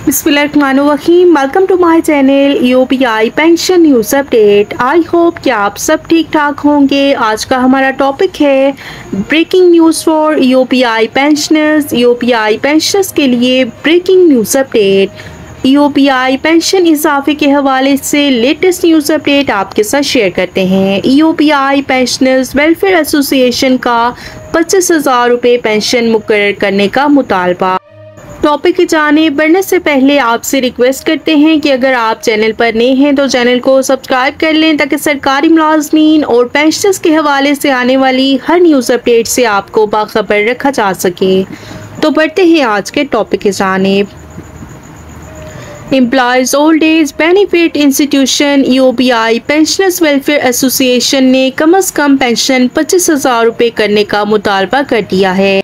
बिस्मिल्लाहिर्रहमानिर्रहीम। Welcome to my channel UPI pension news update. I hope कि आप सब ठीक ठाक होंगे। आज का हमारा टॉपिक है breaking news for UPI pensioners. UPI pensioners के लिए breaking news update. UPI pension इजाफे के हवाले से लेटेस्ट न्यूज़ अपडेट आपके साथ शेयर करते हैं। यूपीआई पेंशनर्स वेलफेयर एसोसिएशन का 25,000 रुपये पेंशन मुकर्रर करने का मुतालबा। टॉपिक की जानिब बढ़ने से पहले आपसे रिक्वेस्ट करते हैं कि अगर आप चैनल पर नए हैं तो चैनल को सब्सक्राइब कर लें ताकि सरकारी मुलाजमीन और पेंशनर्स के हवाले से आने वाली हर न्यूज़ अपडेट से आपको बाखबर रखा जा सके। तो बढ़ते हैं आज के टॉपिक की जानिब। Employees old age benefit institution UPI pensioners welfare association ने कम अज़ कम पेंशन 25,000 रुपये करने का मुतालबा कर दिया है।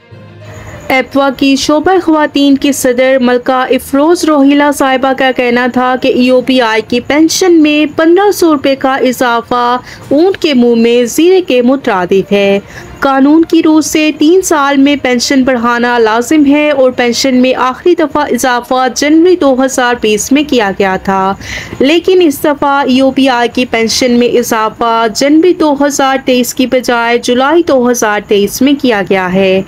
एपवा की शोबा ख़वातीन की सदर मलका इफरोज़ रोहिला साहिबा का कहना था कि यूपीआई की पेंशन में 1500 रुपये का इजाफा ऊँट के मुंह में ज़ीरे के मुतरादिफ है। कानून की रूह से 3 साल में पेंशन बढ़ाना लाजिम है और पेंशन में आखिरी दफ़ा इजाफा जनवरी 2020 में किया गया था, लेकिन इस दफ़ा यूपीआई की पेंशन में इजाफा जनवरी 2023 की बजाय जुलाई 2023 में किया गया है।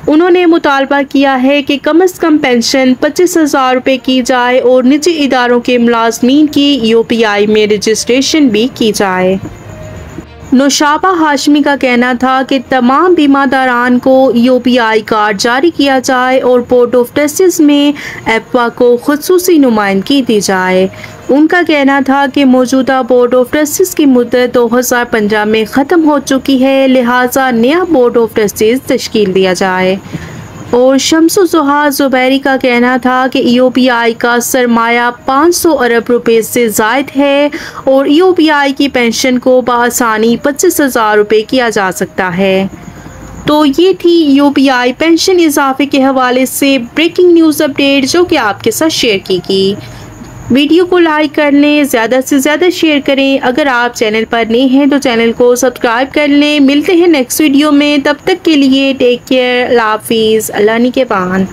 उन्होंने मुतालबा किया है कि कम अज़ कम पेंशन 25,000 रुपये की जाए और निजी इदारों के मुलाजमीन की यूपीआई में रजिस्ट्रेशन भी की जाए। नौशाबा हाशमी का कहना था कि तमाम बीमादारान को यूपीआई कार्ड जारी किया जाए और बोर्ड ऑफ ट्रस्टीज में एपवा को खुसूसी नुमाइंदगी दी जाए। उनका कहना था कि मौजूदा बोर्ड ऑफ ट्रस्टीज की मुद्दत 2015 में ख़त्म हो चुकी है, लिहाजा नया बोर्ड ऑफ ट्रस्टीज तश्कील दिया जाए। और शम्सुज़ोहा ज़ुबैरी का कहना था कि यूपीआई का सरमाया 500 अरब रुपए से ज़ायद है और यूपीआई की पेंशन को बआसानी 25,000 रुपये किया जा सकता है। तो ये थी यूपीआई पेंशन इजाफे के हवाले से ब्रेकिंग न्यूज़ अपडेट जो कि आपके साथ शेयर की गई। वीडियो को लाइक कर लें, ज़्यादा से ज़्यादा शेयर करें। अगर आप चैनल पर नए हैं तो चैनल को सब्सक्राइब कर लें। मिलते हैं नेक्स्ट वीडियो में, तब तक के लिए टेक केयर, अल्लाह हाफिज़, अल्लाह निगहबान।